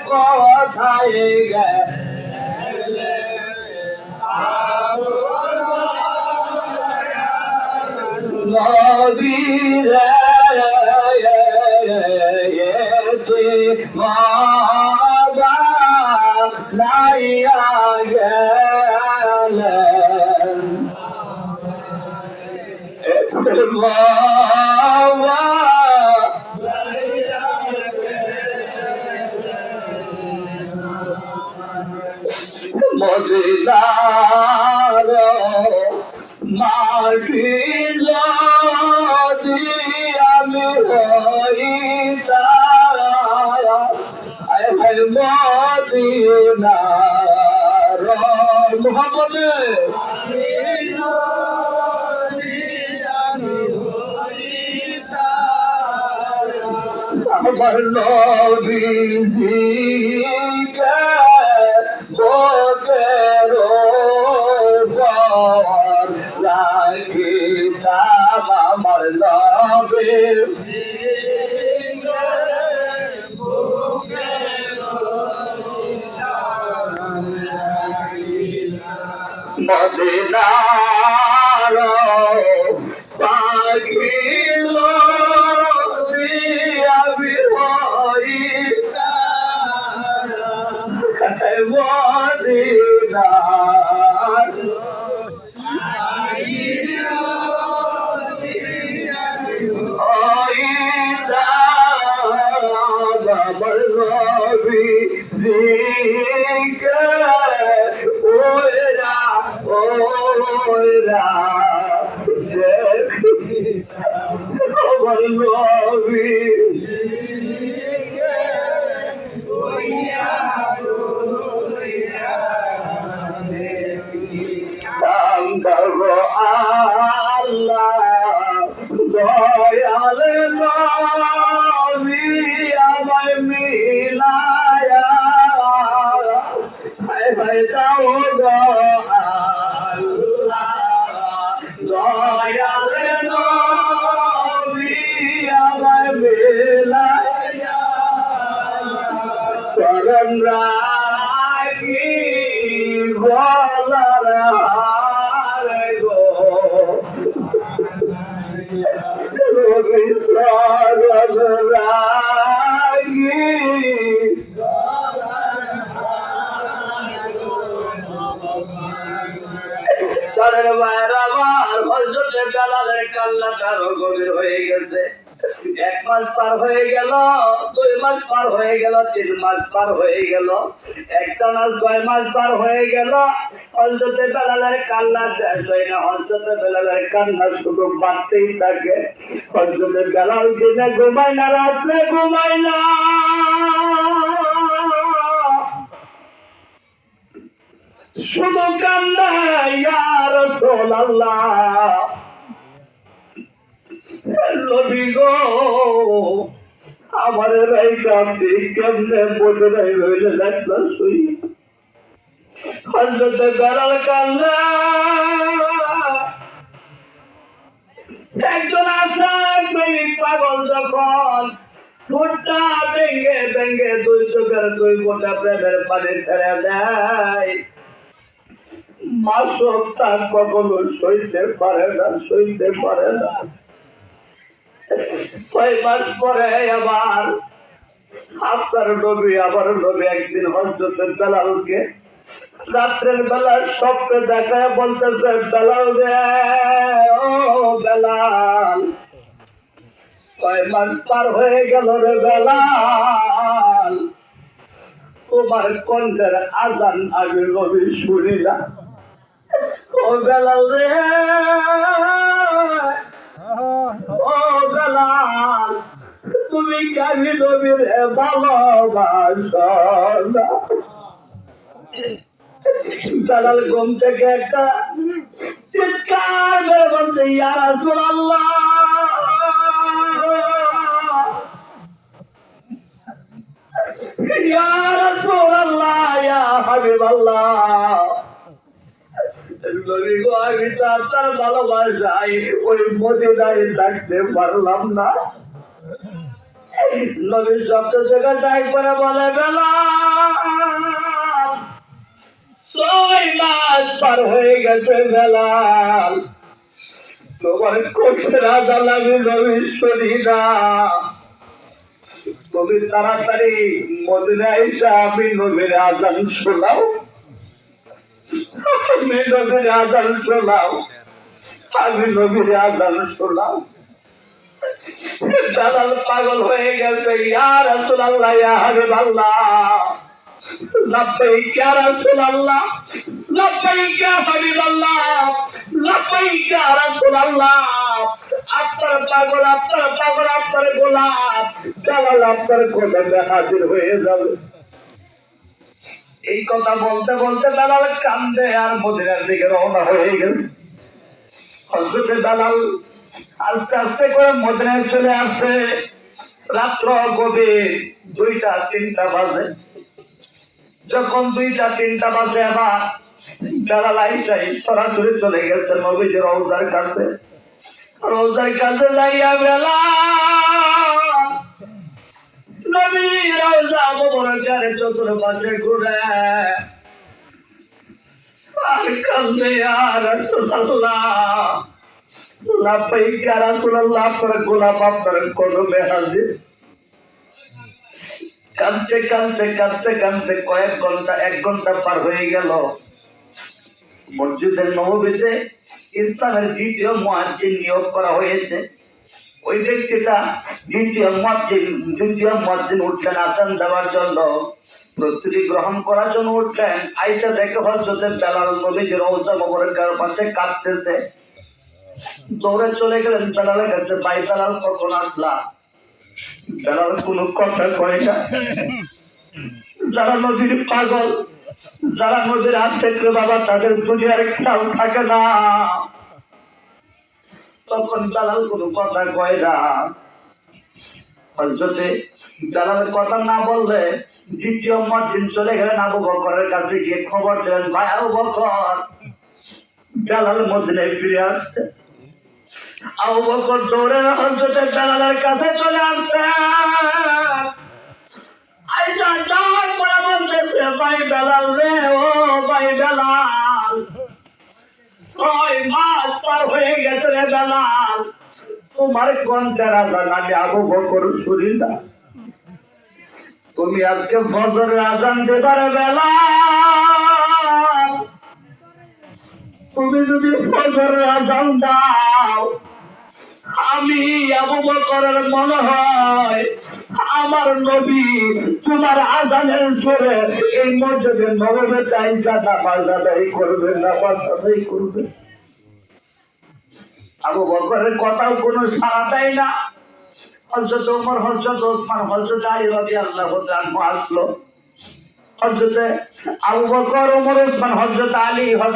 কোথায় নবীরে মাগা নাইয়া গেলেন বাবা মদিনার মাটি যদি আমি হইতাম মদিনার মোহাম্মদ আমার নবীজিকে বুকের উপর রাখিতাম আমার নবীর মদিনার পাখি আমি মদিনার বাবার নবী জিকে ওরা বাবার নবী আল্লাহ দয়াল নবী আমায় মিলায়া যাও গো আল্লাহ দয়াল নবী আমায় মিলায়া শরণ রাখি বলার রবি শরণ রাখি তাদের মায়ের আমার হযরতে বেলালের কান্নাটা আরো গভীর হয়ে গেছে। 1 মাস পার হয়ে গেল, 2 মাস পার হয়ে গেল, 3 মাস পার হয়ে গেল, একটানা 6 মাস পার হয়ে গেল। হযরতে বেলালের কান্না শেষ হয় না, হযরতে বেলালের কান্না শুধু বাড়তেই থাকে। হযরতে বেলাল দিনে ঘুমায় না, রাত্রে ঘুমায় না, শুধু কান্না ইয়া রাসূলুল্লাহ নবী গো আমার রাইকা কেমনে বসে নাই হইলে লাগলো শুই। হযরতে বেলাল কান্না একজন আশাক প্রেমিক পাগল যখন ঠোঁটটা ভেঙে ভেঙে 2 চোখের 2 ফোঁটা প্রেমের পানি ছেড়ে দেয়, মাসক তার কখনো সইতে পারে না, সইতে পারে না। 6 মাস পরে আবার আপনার নবী আবার নবী একদিন হযরতে বেলালকে রাত্রের বেলা স্বপ্নে দেখায় বলতেছে, বেলাল রে ও বেলাল 6 মাস পার হয়ে গেল রে বেলাল, তোমার কণ্ঠের আজান আমি নবী শুনি না। ও বেলাল রে ও বেলাল তুমি কাজী নবীর ভালোবাসো না। বেলাল ঘুম থেকে একটা চিৎকার করে বলছে, ইয়া রাসূলুল্লাহ ইয়া রাসূলুল্লাহ ইয়া হাবিবাল্লাহ নবী গো, আমি তো আপনার ভালোবাসায় ওই মদিনায় থাকতে পারলাম না। নবী শব্দ থেকে যাই করে বলে, বেলাল 6 মাস পার হয়ে গেছে বেলাল, তোমার কোঠের আজান আমি নবী শুনি না। তুমি তাড়াতাড়ি মদিনায় এসে আমি নবীর আজান শোনাও, আমি নবীর আজান শোনাও, আমি নবীর আজান শোনাও। বেলাল পাগল হয়ে গেছে, ইয়া রাসূলুল্লাহ, ইয়া হাবিবাল্লাহ, লাব্বাইক ইয়া রাসূলুল্লাহ, লাব্বাইক ইয়া হাবিবাল্লাহ, লাব্বাইক ইয়া রাসূলুল্লাহ। আপনার পাগল, আপনার পাগল, আপনার গোলাম বেলাল আপনার কোলে হাজির হয়ে যাবে। এই কথা বলতে বলতে বেলাল কান্দে আর মদিনার দিকে রওনা হয়ে গেছে। হযরত বেলাল আস্তে আস্তে করে মদিনায় চলে আসে। রাত্র গভীর 2টা-3টা বাজে। যখন 2টা-3টা বাজে আবার বেলাল আইসাই সরাসরি চলে গেছে নবীজির রওজার কাছে। রওজার কাছে যাইয়া বেলাল নবীর রওজা মুবারকের চতুর্পাশে ঘুরে আর কান্দে, ইয়া রাসূলুল্লাহ, লাব্বাইক ইয়া রাসূলুল্লাহ, আপনার গোলাম আপনার কদমে হাজির। কাঁদতে কাঁদতে কাঁদতে কাঁদতে কয়েক ঘন্টা, 1 ঘন্টা পার হয়ে গেল। মসজিদের নববীতে ইসলামের 2য় মুয়াজ্জিন নিয়োগ করা হয়েছে। ওই ব্যক্তিটা 2য় মুয়াজ্জিন উঠলেন আযান দেওয়ার জন্য, প্রস্তুতি গ্রহণ করার জন্য উঠলেন। আয়েশা দেখে হযরত বেলাল নবীজির রওজা মুবারকের পাশে কাঁদতেছে। দৌড়ে চলে গেলেন বেলালের কাছে, ভাই বেলাল কখন আসলা? বেলাল কোনো কথা কয় না। যারা নবীর পাগল, যারা নবীর আশেক রে বাবা, তাদের দুনিয়ার খেয়াল থাকে না। তখন বেলাল কোনো কথা কয় না। হযরতে বেলালের কথা না বললে 2য় মুয়াজ্জিন চলে গেলেন আবু বকরের কাছে, গিয়ে খবর দিলেন, ভাই আবু বকর, বেলাল মদিনায় ফিরে আসছে। আবু বকর দৌড়ে হযরতে বেলালের কাছে চলে আসছে। আয়েশা যাওয়ার পরে বলতেছে, ভাই বেলাল রে, ও ভাই বেলাল, 6 মাস পার হয়ে গেছে রে বেলাল, তোমার কণ্ঠের আজান আমি আবু বকর শুনি না। তুমি আজকে ফজরের আজান দেবার বেলাল, তুমি যদি ফজরের আজান দাও, আমি আবু বকরের মনে হয় আমার নবী তোমার আজানের সুরে এই মসজিদে নববীতে আইসা নামাজ আদায় করবে, নামাজ আদায় করবে। আবু বকরের কথাও কোনো সাড়া দেয় না। হযরত ওমর, হযরত ওসমান, হযরত আলী রাদিয়াল্লাহু তাআলা আসলো। হযরত আবু বকর, ওমর, ওসমান, হযরত আলী